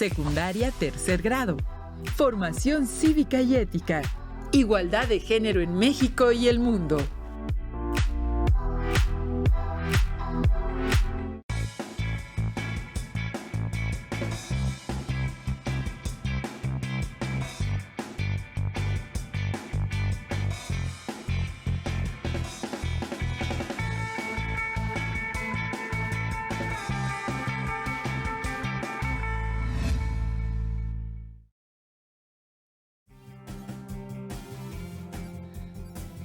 Secundaria tercer grado. Formación cívica y ética. Igualdad de género en México y el mundo.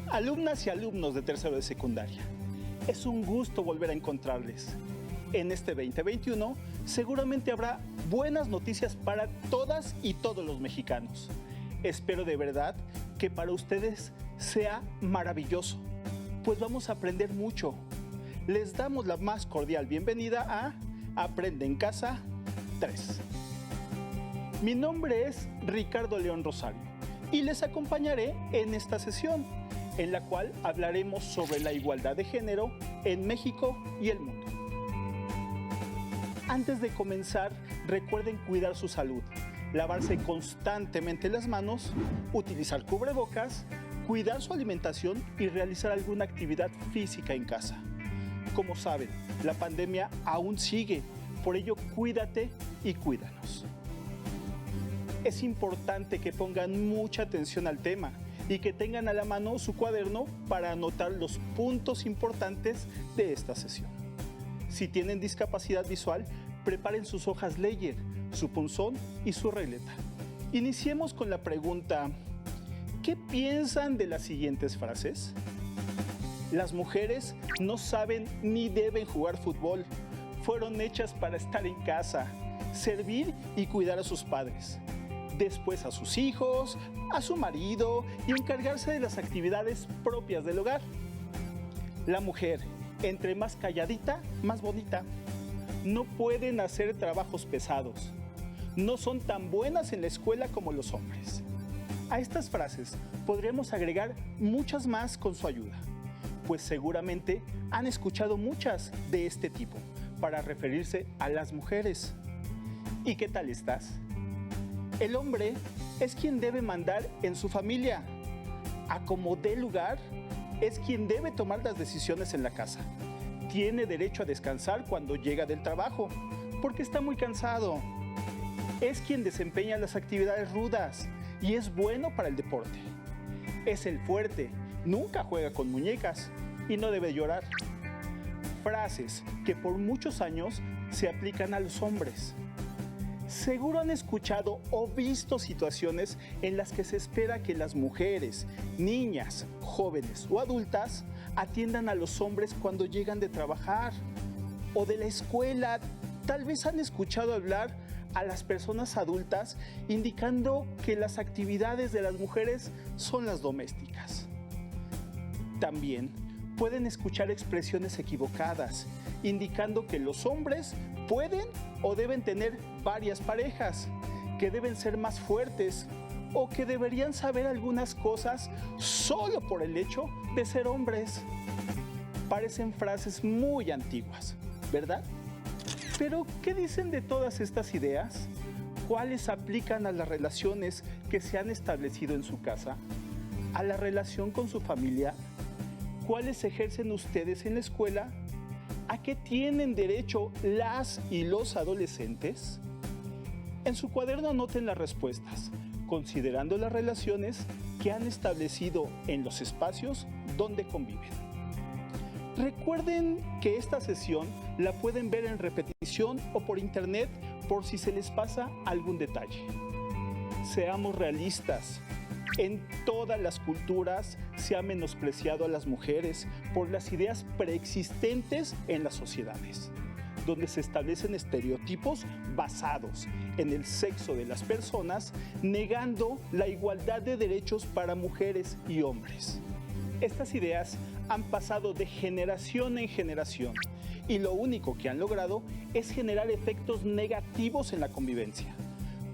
Alumnas y alumnos de tercero de secundaria, es un gusto volver a encontrarles. En este 2021 seguramente habrá buenas noticias para todas y todos los mexicanos. Espero de verdad que para ustedes sea maravilloso, pues vamos a aprender mucho. Les damos la más cordial bienvenida a Aprende en Casa 3. Mi nombre es Ricardo León Rosario y les acompañaré en esta sesión, en la cual hablaremos sobre la igualdad de género en México y el mundo. Antes de comenzar, recuerden cuidar su salud, lavarse constantemente las manos, utilizar cubrebocas, cuidar su alimentación y realizar alguna actividad física en casa. Como saben, la pandemia aún sigue, por ello cuídate y cuídanos. Es importante que pongan mucha atención al tema y que tengan a la mano su cuaderno para anotar los puntos importantes de esta sesión. Si tienen discapacidad visual, preparen sus hojas Ledger, su punzón y su regleta. Iniciemos con la pregunta: ¿qué piensan de las siguientes frases? Las mujeres no saben ni deben jugar fútbol. Fueron hechas para estar en casa, servir y cuidar a sus padres. Después a sus hijos, a su marido y encargarse de las actividades propias del hogar. La mujer, entre más calladita, más bonita. No pueden hacer trabajos pesados. No son tan buenas en la escuela como los hombres. A estas frases podríamos agregar muchas más con su ayuda, pues seguramente han escuchado muchas de este tipo para referirse a las mujeres. ¿Y qué tal estás? El hombre es quien debe mandar en su familia. A como dé lugar, es quien debe tomar las decisiones en la casa. Tiene derecho a descansar cuando llega del trabajo, porque está muy cansado. Es quien desempeña las actividades rudas y es bueno para el deporte. Es el fuerte, nunca juega con muñecas y no debe llorar. Frases que por muchos años se aplican a los hombres. Seguro han escuchado o visto situaciones en las que se espera que las mujeres, niñas, jóvenes o adultas atiendan a los hombres cuando llegan de trabajar o de la escuela. Tal vez han escuchado hablar a las personas adultas indicando que las actividades de las mujeres son las domésticas. También pueden escuchar expresiones equivocadas indicando que los hombres pueden o deben tener varias parejas, que deben ser más fuertes o que deberían saber algunas cosas solo por el hecho de ser hombres. Parecen frases muy antiguas, ¿verdad? Pero, ¿qué dicen de todas estas ideas? ¿Cuáles aplican a las relaciones que se han establecido en su casa? ¿A la relación con su familia? ¿Cuáles ejercen ustedes en la escuela? ¿A qué tienen derecho las y los adolescentes? En su cuaderno anoten las respuestas, considerando las relaciones que han establecido en los espacios donde conviven. Recuerden que esta sesión la pueden ver en repetición o por internet por si se les pasa algún detalle. Seamos realistas. En todas las culturas se ha menospreciado a las mujeres por las ideas preexistentes en las sociedades, donde se establecen estereotipos basados en el sexo de las personas, negando la igualdad de derechos para mujeres y hombres. Estas ideas han pasado de generación en generación y lo único que han logrado es generar efectos negativos en la convivencia,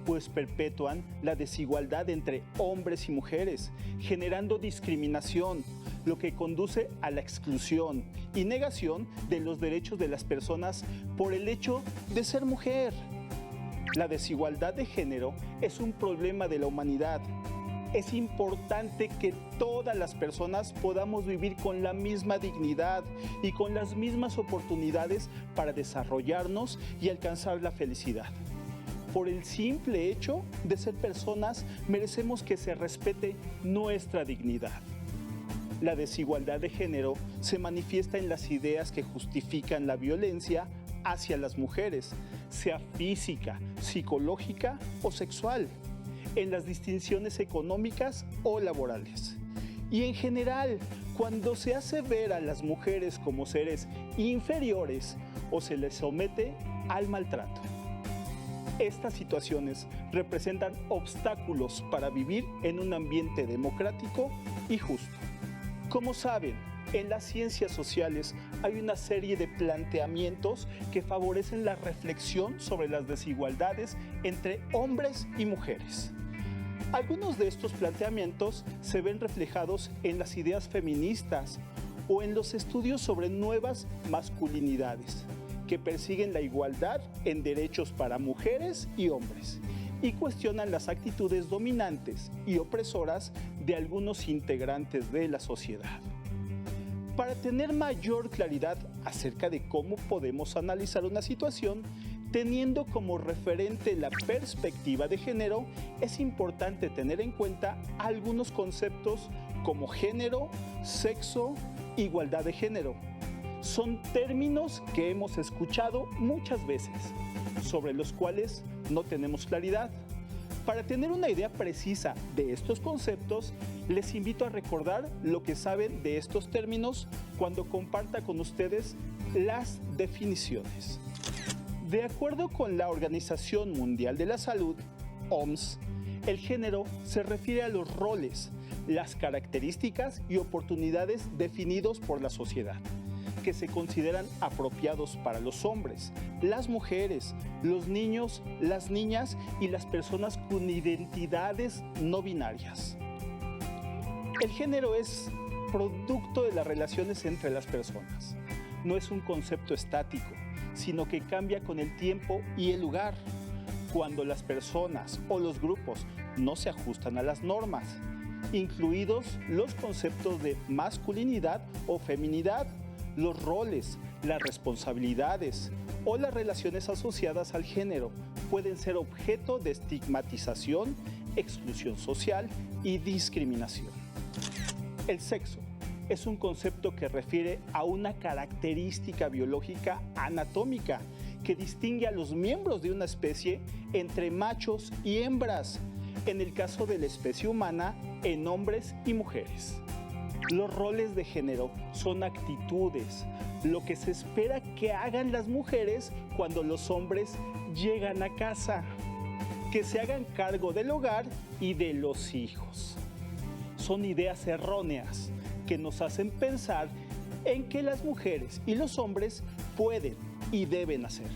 pues perpetúan la desigualdad entre hombres y mujeres, generando discriminación, lo que conduce a la exclusión y negación de los derechos de las personas por el hecho de ser mujer. La desigualdad de género es un problema de la humanidad. Es importante que todas las personas podamos vivir con la misma dignidad y con las mismas oportunidades para desarrollarnos y alcanzar la felicidad. Por el simple hecho de ser personas, merecemos que se respete nuestra dignidad. La desigualdad de género se manifiesta en las ideas que justifican la violencia hacia las mujeres, sea física, psicológica o sexual, en las distinciones económicas o laborales. Y en general, cuando se hace ver a las mujeres como seres inferiores o se les somete al maltrato. Estas situaciones representan obstáculos para vivir en un ambiente democrático y justo. Como saben, en las ciencias sociales hay una serie de planteamientos que favorecen la reflexión sobre las desigualdades entre hombres y mujeres. Algunos de estos planteamientos se ven reflejados en las ideas feministas o en los estudios sobre nuevas masculinidades, que persiguen la igualdad en derechos para mujeres y hombres y cuestionan las actitudes dominantes y opresoras de algunos integrantes de la sociedad. Para tener mayor claridad acerca de cómo podemos analizar una situación, teniendo como referente la perspectiva de género, es importante tener en cuenta algunos conceptos como género, sexo, igualdad de género. Son términos que hemos escuchado muchas veces, sobre los cuales no tenemos claridad. Para tener una idea precisa de estos conceptos, les invito a recordar lo que saben de estos términos cuando comparta con ustedes las definiciones. De acuerdo con la Organización Mundial de la Salud, OMS, el género se refiere a los roles, las características y oportunidades definidos por la sociedad, que se consideran apropiados para los hombres, las mujeres, los niños, las niñas y las personas con identidades no binarias. El género es producto de las relaciones entre las personas. No es un concepto estático, sino que cambia con el tiempo y el lugar, cuando las personas o los grupos no se ajustan a las normas, incluidos los conceptos de masculinidad o feminidad, los roles, las responsabilidades o las relaciones asociadas al género pueden ser objeto de estigmatización, exclusión social y discriminación. El sexo es un concepto que refiere a una característica biológica anatómica que distingue a los miembros de una especie entre machos y hembras, en el caso de la especie humana, en hombres y mujeres. Los roles de género son actitudes, lo que se espera que hagan las mujeres cuando los hombres llegan a casa, que se hagan cargo del hogar y de los hijos. Son ideas erróneas que nos hacen pensar en que las mujeres y los hombres pueden y deben hacer.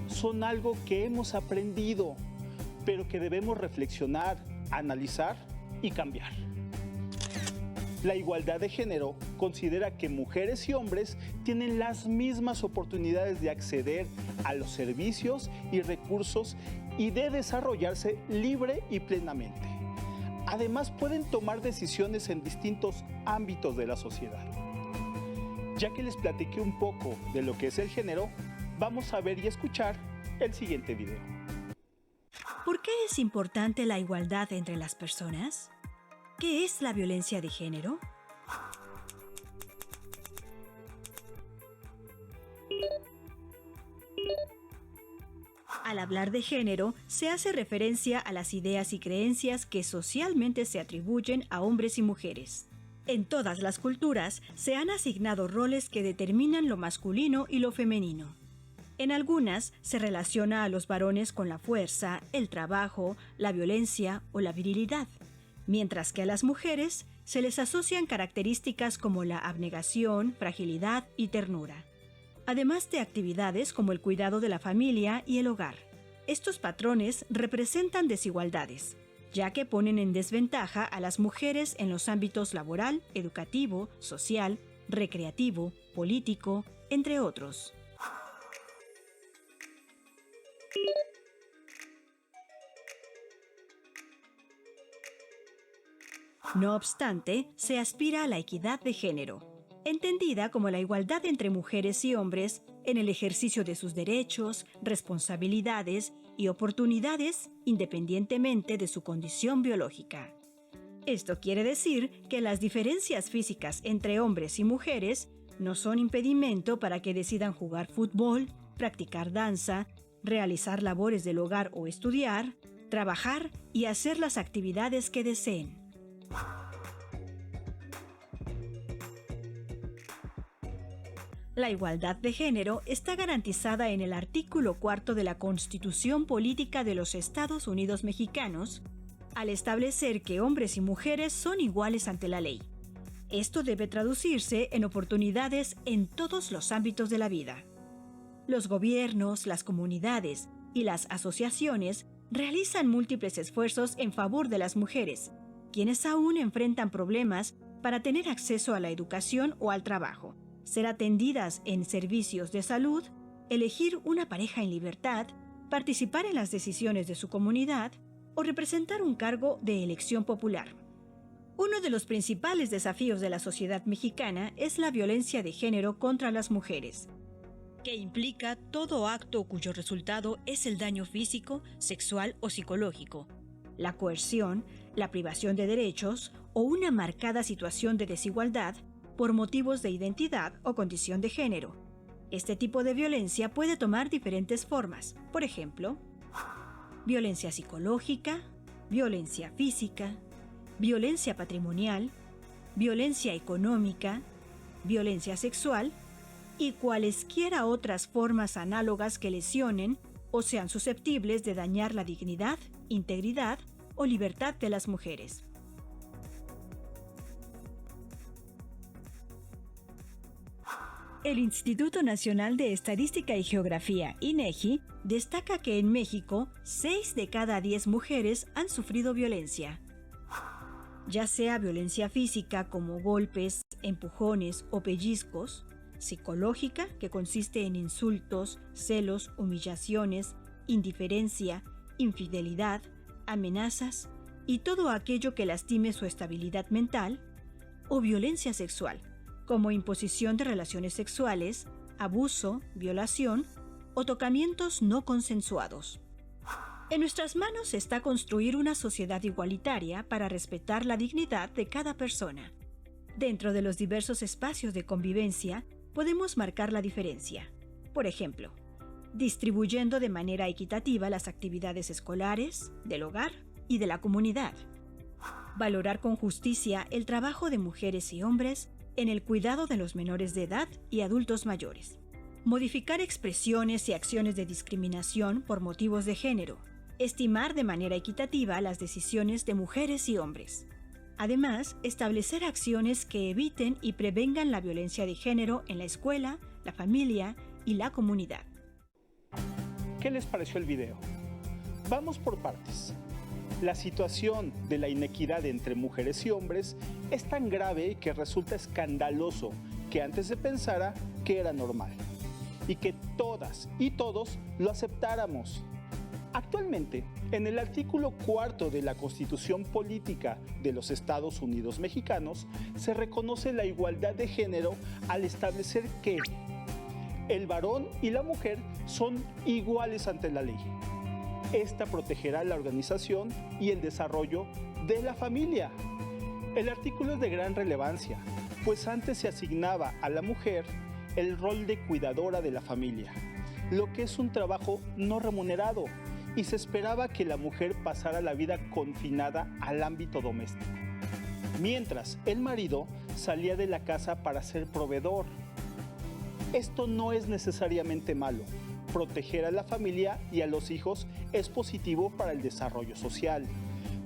Son algo que hemos aprendido, pero que debemos reflexionar, analizar y cambiar. La igualdad de género considera que mujeres y hombres tienen las mismas oportunidades de acceder a los servicios y recursos y de desarrollarse libre y plenamente. Además, pueden tomar decisiones en distintos ámbitos de la sociedad. Ya que les platiqué un poco de lo que es el género, vamos a ver y escuchar el siguiente video. ¿Por qué es importante la igualdad entre las personas? ¿Qué es la violencia de género? Al hablar de género, se hace referencia a las ideas y creencias que socialmente se atribuyen a hombres y mujeres. En todas las culturas se han asignado roles que determinan lo masculino y lo femenino. En algunas se relaciona a los varones con la fuerza, el trabajo, la violencia o la virilidad, mientras que a las mujeres se les asocian características como la abnegación, fragilidad y ternura, además de actividades como el cuidado de la familia y el hogar. Estos patrones representan desigualdades, ya que ponen en desventaja a las mujeres en los ámbitos laboral, educativo, social, recreativo, político, entre otros. No obstante, se aspira a la equidad de género, entendida como la igualdad entre mujeres y hombres en el ejercicio de sus derechos, responsabilidades y oportunidades independientemente de su condición biológica. Esto quiere decir que las diferencias físicas entre hombres y mujeres no son impedimento para que decidan jugar fútbol, practicar danza, realizar labores del hogar o estudiar, trabajar y hacer las actividades que deseen. La igualdad de género está garantizada en el artículo 4 de la Constitución Política de los Estados Unidos Mexicanos, al establecer que hombres y mujeres son iguales ante la ley. Esto debe traducirse en oportunidades en todos los ámbitos de la vida. Los gobiernos, las comunidades y las asociaciones realizan múltiples esfuerzos en favor de las mujeres, quienes aún enfrentan problemas para tener acceso a la educación o al trabajo, ser atendidas en servicios de salud, elegir una pareja en libertad, participar en las decisiones de su comunidad o representar un cargo de elección popular. Uno de los principales desafíos de la sociedad mexicana es la violencia de género contra las mujeres, que implica todo acto cuyo resultado es el daño físico, sexual o psicológico, la coerción, la privación de derechos o una marcada situación de desigualdad por motivos de identidad o condición de género. Este tipo de violencia puede tomar diferentes formas, por ejemplo, violencia psicológica, violencia física, violencia patrimonial, violencia económica, violencia sexual y cualesquiera otras formas análogas que lesionen o sean susceptibles de dañar la dignidad, integridad o libertad de las mujeres. El Instituto Nacional de Estadística y Geografía, INEGI, destaca que en México, 6 de cada 10 mujeres han sufrido violencia. Ya sea violencia física como golpes, empujones o pellizcos, psicológica, que consiste en insultos, celos, humillaciones, indiferencia, infidelidad, amenazas y todo aquello que lastime su estabilidad mental, o violencia sexual, como imposición de relaciones sexuales, abuso, violación o tocamientos no consensuados. En nuestras manos está construir una sociedad igualitaria para respetar la dignidad de cada persona. Dentro de los diversos espacios de convivencia, podemos marcar la diferencia. Por ejemplo, distribuyendo de manera equitativa las actividades escolares, del hogar y de la comunidad. Valorar con justicia el trabajo de mujeres y hombres en el cuidado de los menores de edad y adultos mayores. Modificar expresiones y acciones de discriminación por motivos de género. Estimar de manera equitativa las decisiones de mujeres y hombres. Además, establecer acciones que eviten y prevengan la violencia de género en la escuela, la familia y la comunidad. ¿Qué les pareció el video? Vamos por partes. La situación de la inequidad entre mujeres y hombres es tan grave que resulta escandaloso que antes se pensara que era normal y que todas y todos lo aceptáramos. Actualmente, en el artículo 4 de la Constitución Política de los Estados Unidos Mexicanos, se reconoce la igualdad de género al establecer que el varón y la mujer son iguales ante la ley. Esta protegerá la organización y el desarrollo de la familia. El artículo es de gran relevancia, pues antes se asignaba a la mujer el rol de cuidadora de la familia, lo que es un trabajo no remunerado, y se esperaba que la mujer pasara la vida confinada al ámbito doméstico, mientras el marido salía de la casa para ser proveedor. Esto no es necesariamente malo. Proteger a la familia y a los hijos es positivo para el desarrollo social,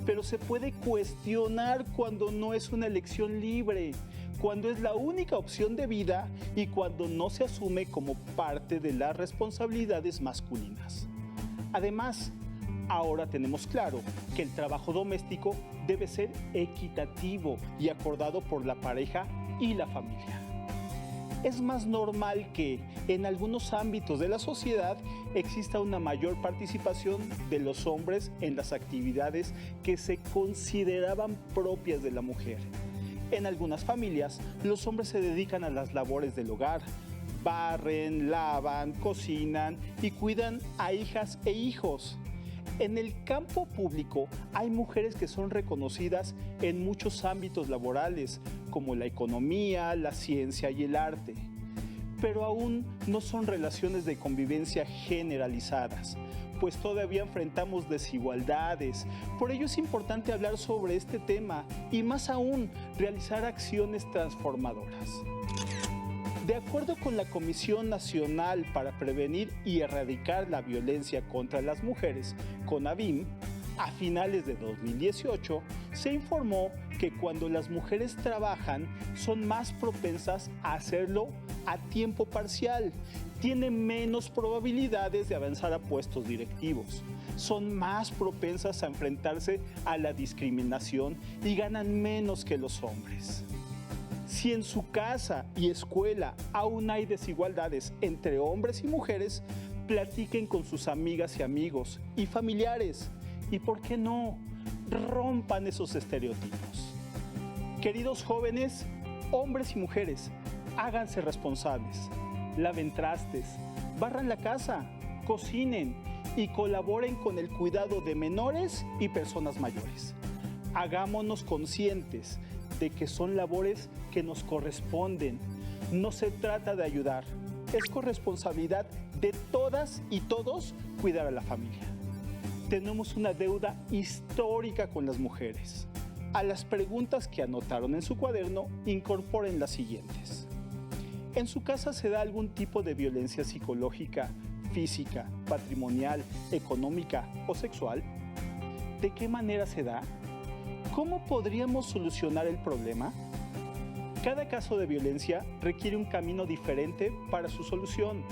pero se puede cuestionar cuando no es una elección libre, cuando es la única opción de vida y cuando no se asume como parte de las responsabilidades masculinas. Además, ahora tenemos claro que el trabajo doméstico debe ser equitativo y acordado por la pareja y la familia. es más normal que en algunos ámbitos de la sociedad exista una mayor participación de los hombres en las actividades que se consideraban propias de la mujer. En algunas familias, los hombres se dedican a las labores del hogar, barren, lavan, cocinan y cuidan a hijas e hijos. En el campo público hay mujeres que son reconocidas en muchos ámbitos laborales, como la economía, la ciencia y el arte. Pero aún no son relaciones de convivencia generalizadas, pues todavía enfrentamos desigualdades. Por ello es importante hablar sobre este tema y más aún, realizar acciones transformadoras. De acuerdo con la Comisión Nacional para Prevenir y Erradicar la Violencia contra las Mujeres, CONAVIM, a finales de 2018 se informó que cuando las mujeres trabajan son más propensas a hacerlo a tiempo parcial, tienen menos probabilidades de avanzar a puestos directivos, son más propensas a enfrentarse a la discriminación y ganan menos que los hombres. Si en su casa y escuela aún hay desigualdades entre hombres y mujeres, platiquen con sus amigas y amigos y familiares. Y por qué no, rompan esos estereotipos. Queridos jóvenes, hombres y mujeres, háganse responsables. Laven trastes, barran la casa, cocinen y colaboren con el cuidado de menores y personas mayores. Hagámonos conscientes de que son labores que nos corresponden. No se trata de ayudar, es corresponsabilidad de todas y todos cuidar a la familia. Tenemos una deuda histórica con las mujeres. A las preguntas que anotaron en su cuaderno, incorporen las siguientes. ¿En su casa se da algún tipo de violencia psicológica, física, patrimonial, económica o sexual? ¿De qué manera se da? ¿Cómo podríamos solucionar el problema? Cada caso de violencia requiere un camino diferente para su solución.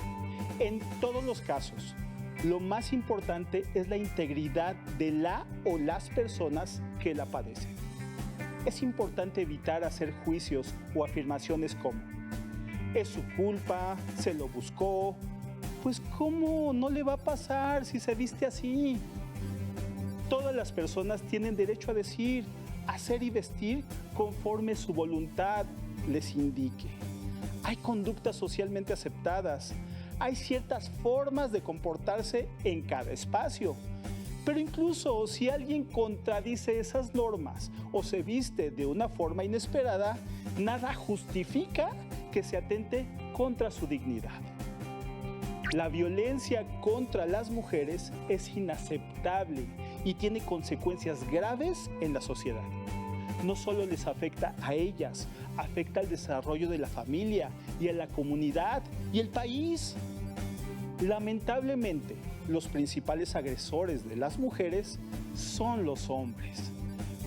En todos los casos, lo más importante es la integridad de la o las personas que la padecen. Es importante evitar hacer juicios o afirmaciones como «es su culpa, se lo buscó», pues ¿cómo no le va a pasar si se viste así? Todas las personas tienen derecho a decir, hacer y vestir conforme su voluntad les indique. Hay conductas socialmente aceptadas, hay ciertas formas de comportarse en cada espacio. Pero incluso si alguien contradice esas normas o se viste de una forma inesperada, nada justifica que se atente contra su dignidad. La violencia contra las mujeres es inaceptable y tiene consecuencias graves en la sociedad. No solo les afecta a ellas, afecta al desarrollo de la familia y a la comunidad y el país. Lamentablemente, los principales agresores de las mujeres son los hombres,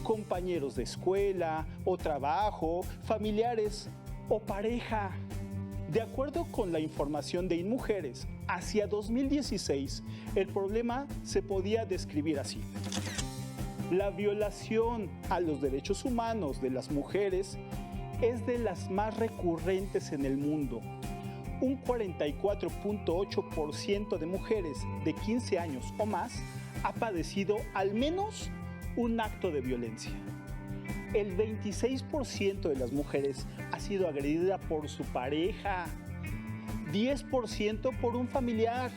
compañeros de escuela o trabajo, familiares o pareja. De acuerdo con la información de InMujeres, hacia 2016, el problema se podía describir así. La violación a los derechos humanos de las mujeres es de las más recurrentes en el mundo. Un 44.8% de mujeres de 15 años o más ha padecido al menos un acto de violencia. El 26% de las mujeres ha sido agredida por su pareja, 10% por un familiar,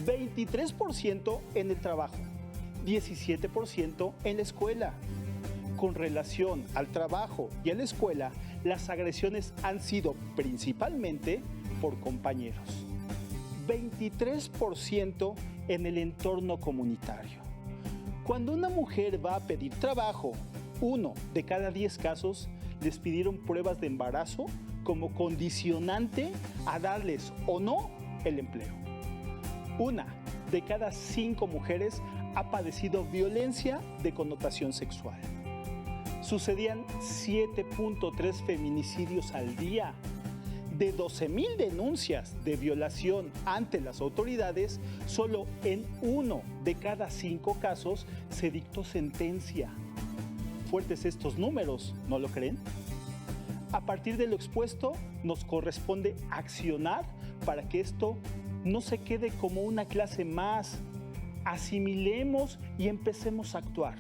23% en el trabajo, 17% en la escuela. Con relación al trabajo y a la escuela, las agresiones han sido principalmente por compañeros, 23% en el entorno comunitario. Cuando una mujer va a pedir trabajo, 1 de cada 10 casos les pidieron pruebas de embarazo como condicionante a darles o no el empleo. 1 de cada 5 mujeres ha padecido violencia de connotación sexual. Sucedían 7.3 feminicidios al día. De 12,000 denuncias de violación ante las autoridades, solo en 1 de cada 5 casos se dictó sentencia. Fuertes estos números, ¿no lo creen? A partir de lo expuesto, nos corresponde accionar para que esto no se quede como una clase más. Asimilemos y empecemos a actuar.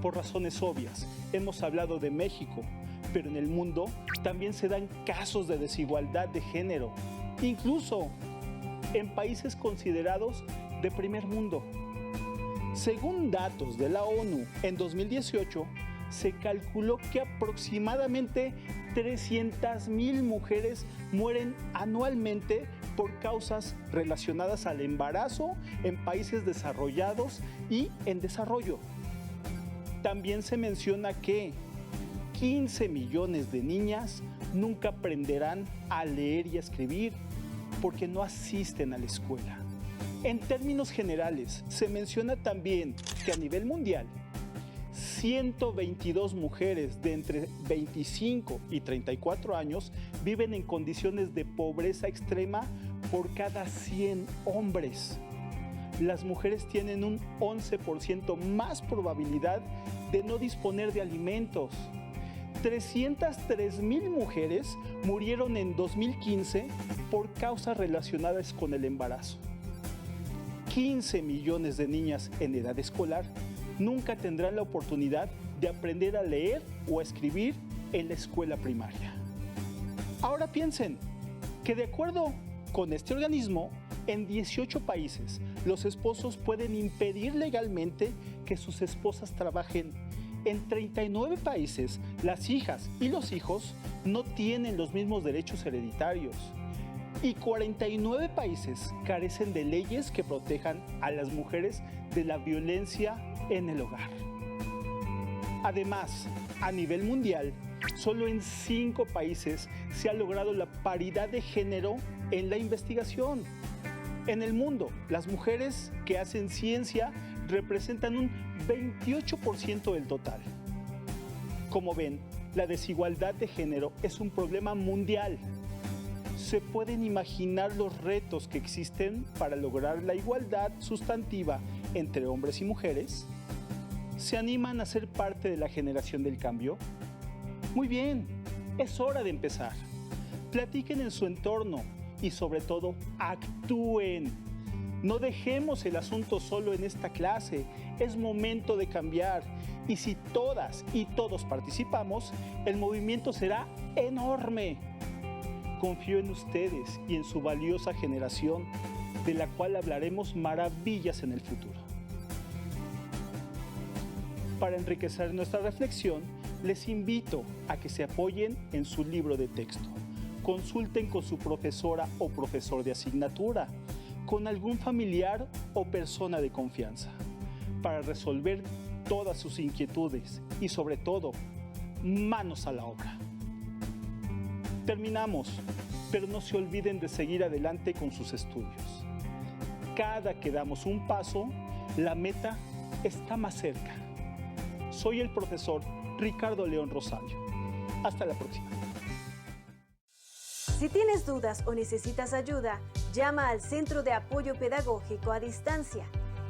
Por razones obvias, hemos hablado de México, pero en el mundo también se dan casos de desigualdad de género, incluso en países considerados de primer mundo. Según datos de la ONU, en 2018 se calculó que aproximadamente 300,000 mujeres mueren anualmente por causas relacionadas al embarazo en países desarrollados y en desarrollo. También se menciona que 15 millones de niñas nunca aprenderán a leer y a escribir porque no asisten a la escuela. En términos generales, se menciona también que a nivel mundial, 122 mujeres de entre 25 y 34 años viven en condiciones de pobreza extrema por cada 100 hombres. Las mujeres tienen un 11% más probabilidad de no disponer de alimentos. 303,000 mujeres murieron en 2015 por causas relacionadas con el embarazo. 15 millones de niñas en edad escolar nunca tendrán la oportunidad de aprender a leer o a escribir en la escuela primaria. Ahora piensen que de acuerdo con este organismo, en 18 países los esposos pueden impedir legalmente que sus esposas trabajen. En 39 países, las hijas y los hijos no tienen los mismos derechos hereditarios. Y 49 países carecen de leyes que protejan a las mujeres de la violencia en el hogar. Además, a nivel mundial, solo en 5 países se ha logrado la paridad de género en la investigación. En el mundo, las mujeres que hacen ciencia representan un 28% del total. Como ven, la desigualdad de género es un problema mundial. ¿Se pueden imaginar los retos que existen para lograr la igualdad sustantiva entre hombres y mujeres? ¿Se animan a ser parte de la generación del cambio? Muy bien, es hora de empezar. Platiquen en su entorno y sobre todo actúen. No dejemos el asunto solo en esta clase, es momento de cambiar. Y si todas y todos participamos, el movimiento será enorme. Confío en ustedes y en su valiosa generación, de la cual hablaremos maravillas en el futuro. Para enriquecer nuestra reflexión, les invito a que se apoyen en su libro de texto. Consulten con su profesora o profesor de asignatura, con algún familiar o persona de confianza, para resolver todas sus inquietudes y sobre todo, manos a la obra. Terminamos, pero no se olviden de seguir adelante con sus estudios. Cada que damos un paso, la meta está más cerca. Soy el profesor Ricardo León Rosario. Hasta la próxima. Si tienes dudas o necesitas ayuda, llama al Centro de Apoyo Pedagógico a Distancia.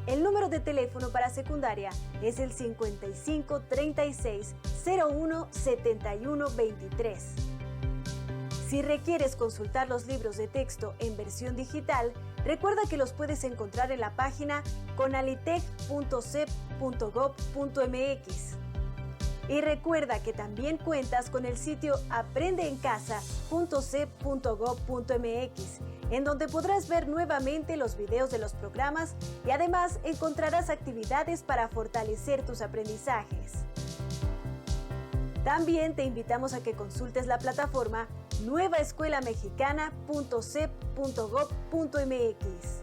El número de teléfono para secundaria es el 55 36 01 71 23. Si requieres consultar los libros de texto en versión digital, recuerda que los puedes encontrar en la página conalitec.cep.gov.mx. Y recuerda que también cuentas con el sitio aprendeencasa.cep.gov.mx, en donde podrás ver nuevamente los videos de los programas y además encontrarás actividades para fortalecer tus aprendizajes. También te invitamos a que consultes la plataforma nuevaescuelamexicana.cep.gov.mx.